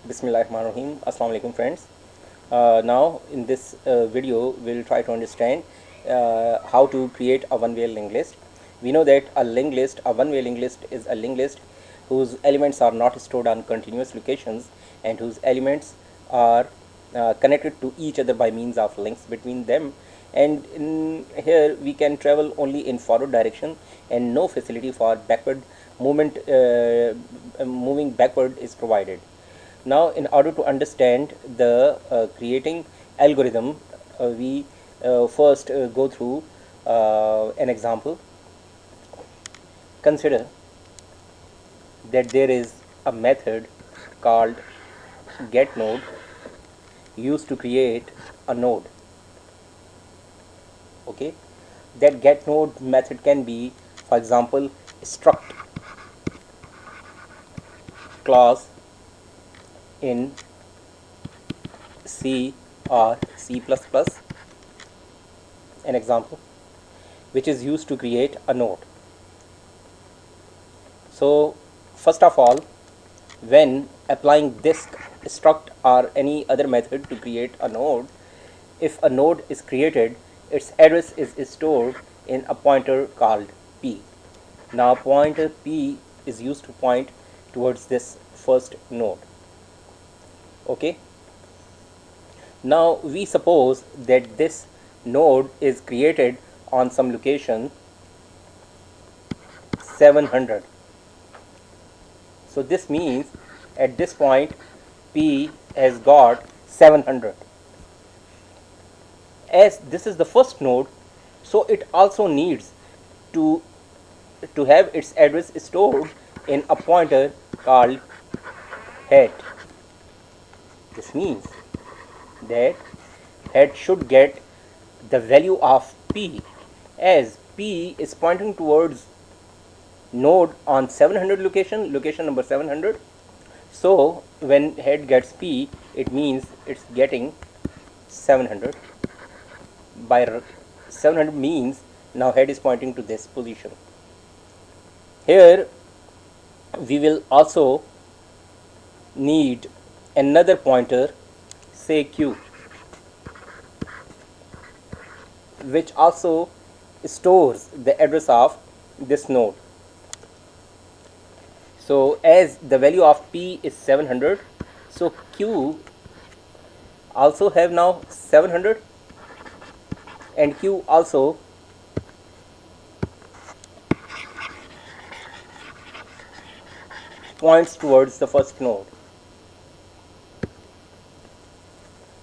Bismillahirrahmanirrahim. Assalamu alaikum friends. Now in this video we'll try to understand how to create a one-way linked list. We know that a one-way linked list is a linked list whose elements are not stored on continuous locations and whose elements are connected to each other by means of links between them. And in here we can travel only in forward direction and no facility for backward movement. Moving backward is provided. Now in order to understand the creating algorithm, we first go through an example. Consider that there is a method called getNode used to create a node. Okay, that getNode method can be, for example, struct class in C or C++, an example, which is used to create a node. So first of all, when applying this struct or any other method to create a node, if a node is created, its address is stored in a pointer called P. Now pointer P is used to point towards this first node. Okay, now we suppose that this node is created on some location 700. So this means at this point P has got 700. As this is the first node, so it also needs to have its address stored in a pointer called head. This means that head should get the value of P, as P is pointing towards node on 700 location number 700. So when head gets P, it means it's getting 700. By 700 means now head is pointing to this position. Here we will also need another pointer, say Q, which also stores the address of this node. So as the value of P is 700, so Q also have now 700, and Q also points towards the first node.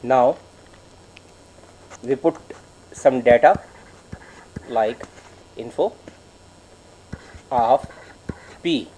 Now we put some data like info of P.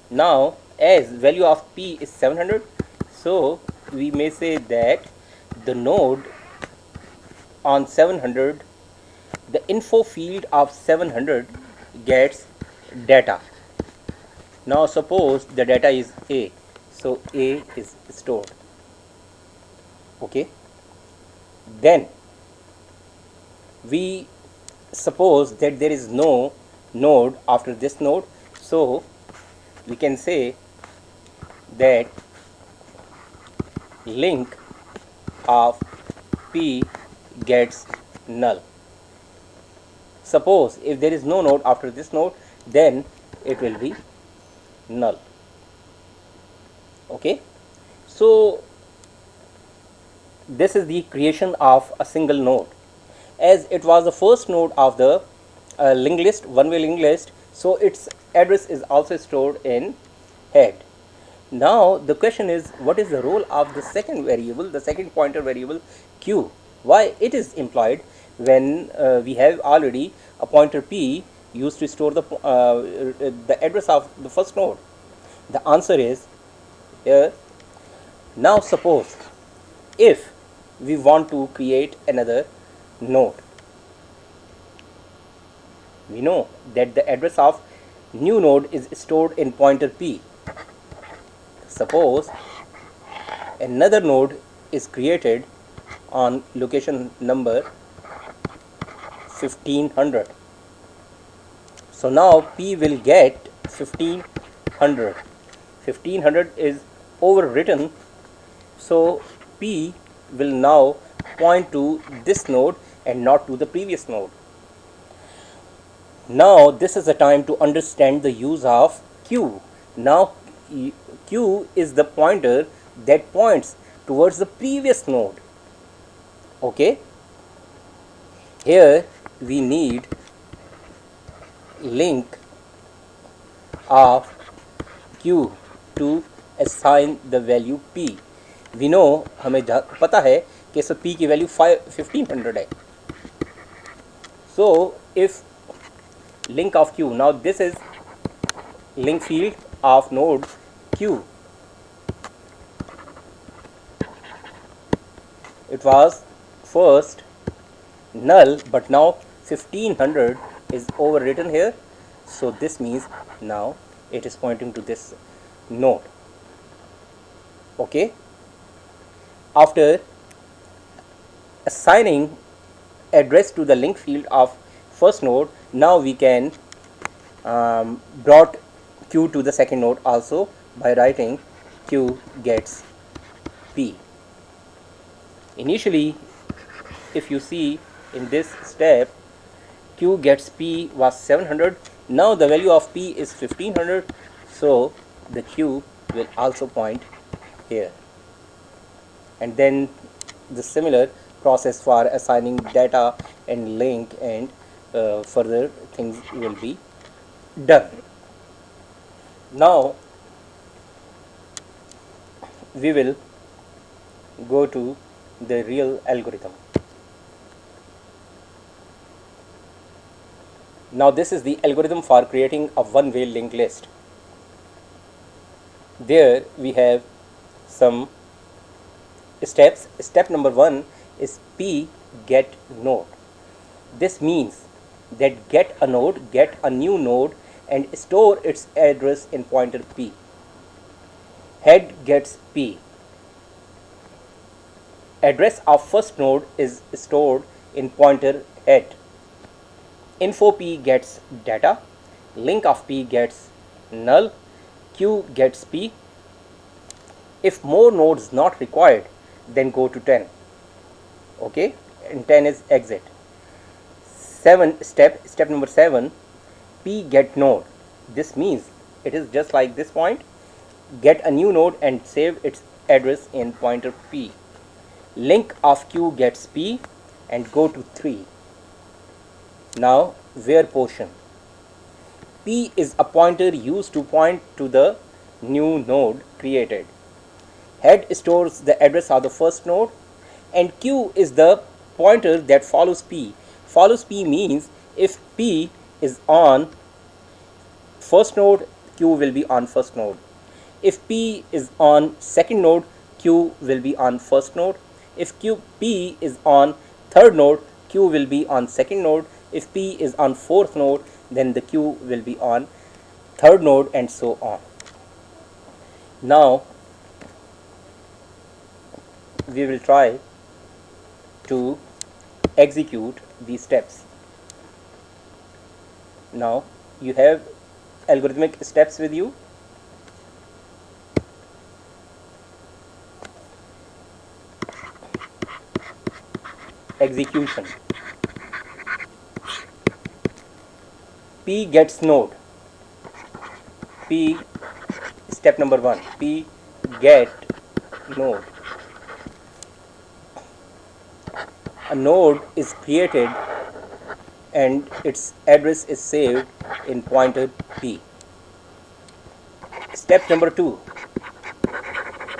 Now as value of P is 700, so we may say that the node on 700, the info field of 700 gets data. Now suppose the data is A, so A is stored. Okay, then we suppose that there is no node after this node, so we can say that link of P gets null. Suppose if there is no node after this node, then it will be null. Okay, so this is the creation of a single node. As it was the first node of the linked list, one-way linked list, so its address is also stored in head. Now the question is, what is the role of the second variable, the second pointer variable Q? Why it is employed when we have already a pointer P used to store the address of the first node? The answer is here. Now suppose if we want to create another node, we know that the address of new node is stored in pointer P. Suppose another node is created on location number 1500. So now P will get 1500. 1500 is overwritten, so P will now point to this node and not to the previous node. Now this is the time to understand the use of Q. Now Q is the pointer that points towards the previous node. Okay, here we need link of Q to assign the value P. We know, हमें पता है कि इस P की value 1500 है. So if link of Q, now this is link field of node Q. It was first null, but now 1500 is overwritten here, so this means now it is pointing to this node. Okay, after assigning address to the link field of first node, now we can brought Q to the second node also by writing Q gets P. Initially, if you see in this step, Q gets P was 700. Now the value of P is 1500, so the Q will also point here. And then the similar process for assigning data and link and further things will be done. Now we will go to the real algorithm. Now this is the algorithm for creating a one-way linked list. There we have some steps. Step number 1 is P get node. This means that get a node, get a new node and store its address in pointer P. Head gets P. Address of first node is stored in pointer head. Info P gets data. Link of P gets null. Q gets P. If more nodes not required, then go to 10. Okay, and 10 is exit. Step number 7, P get node. This means it is just like this point. Get a new node and save its address in pointer P. Link of Q gets P and go to 3. Now where portion. P is a pointer used to point to the new node created. Head stores the address of the first node and Q is the pointer that follows P. Follows P means if P is on first node, Q will be on first node. If P is on second node, Q will be on first node. If P is on third node, Q will be on second node. If P is on fourth node, then the Q will be on third node and so on. Now we will try to execute these steps. Now you have algorithmic steps with you. Execution. P gets node. P, step number 1, P get node. A node is created and its address is saved in pointer P. Step number 2,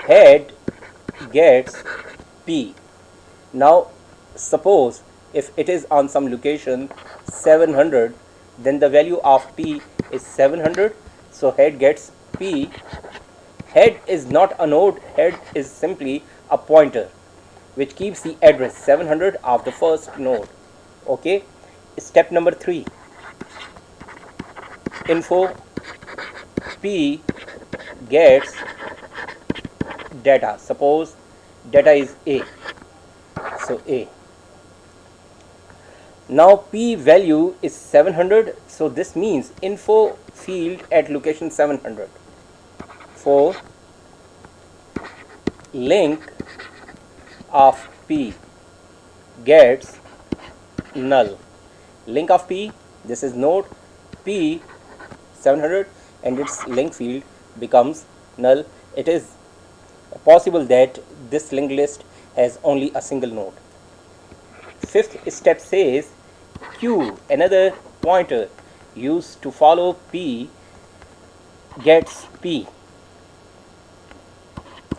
head gets P. Now suppose if it is on some location 700, then the value of P is 700, so head gets P. Head is not a node, head is simply a pointer which keeps the address 700 of the first node. Okay, step number 3, info P gets data. Suppose data is A, so A. Now P value is 700, so this means info field at location 700 for link of P gets null. Link of P, this is node P 700 and its link field becomes null. It is possible that this linked list has only a single node. Fifth step says Q, another pointer used to follow P, gets P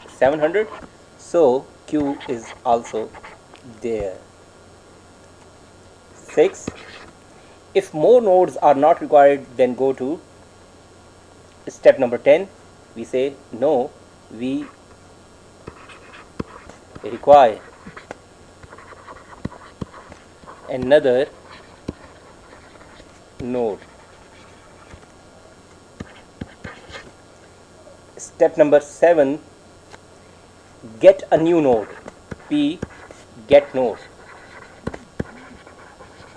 700, so Q is also there. 6. If more nodes are not required, then go to step number 10. We say no, we require another node. Step number 7, get a new node. P get node.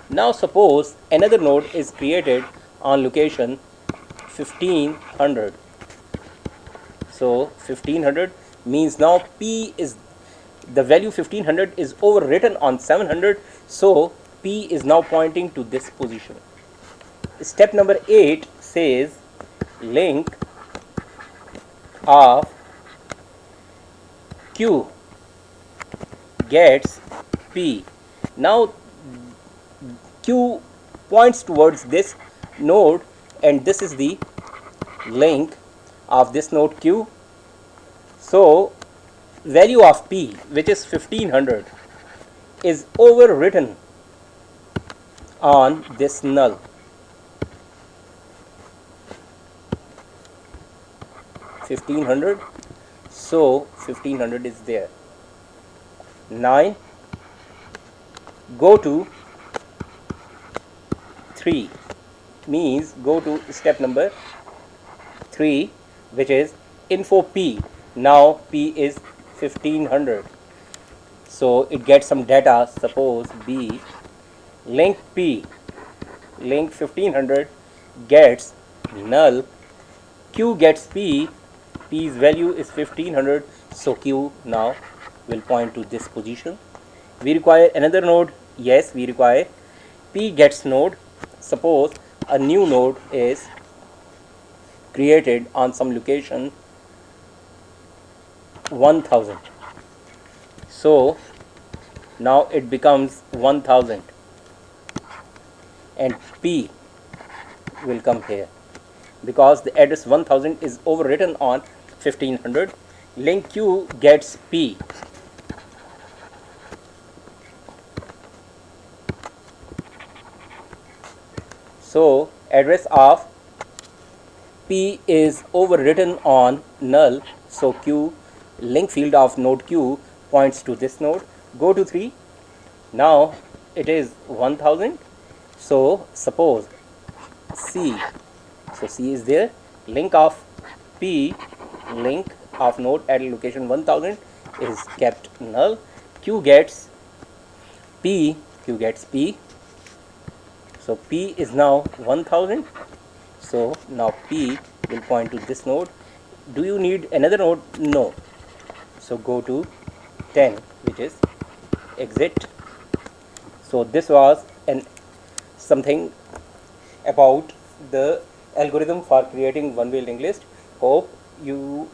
Now suppose another node is created on location 1500. So 1500 means now P is the value 1500 is overwritten on 700, so P is now pointing to this position. Step number 8 says link of Q gets P. Now Q points towards this node and this is the link of this node Q. So value of P, which is 1500, is overwritten on this null. 1500, so 1500 is there. 9, go to 3, means go to step number 3, which is info P. Now P is 1500, so it gets some data. Suppose B link P, link 1500 gets null. Q gets P, P's value is 1500, so Q now will point to this position. We require another node. Yes, we require. P gets node. Suppose a new node is created on some location 1000, so now it becomes 1000 and P will come here because the address 1000 is overwritten on 1500. Link Q gets P. So address of P is overwritten on null, so Q, link field of node Q points to this node. Go to 3. Now it is 1000, so suppose C, so C is there. Link of P, link of node at location 1000 is kept null. Q gets P, Q gets P, so P is now 1000, so now P will point to this node. Do you need another node? No, so go to 10, which is exit. So this was something about the algorithm for creating one-way linked list. Hope you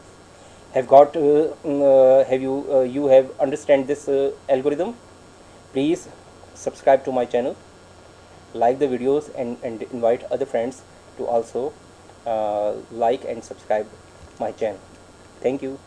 have got you have understand this algorithm. Please subscribe to my channel, like the videos, and invite other friends to also like and subscribe my channel. Thank you.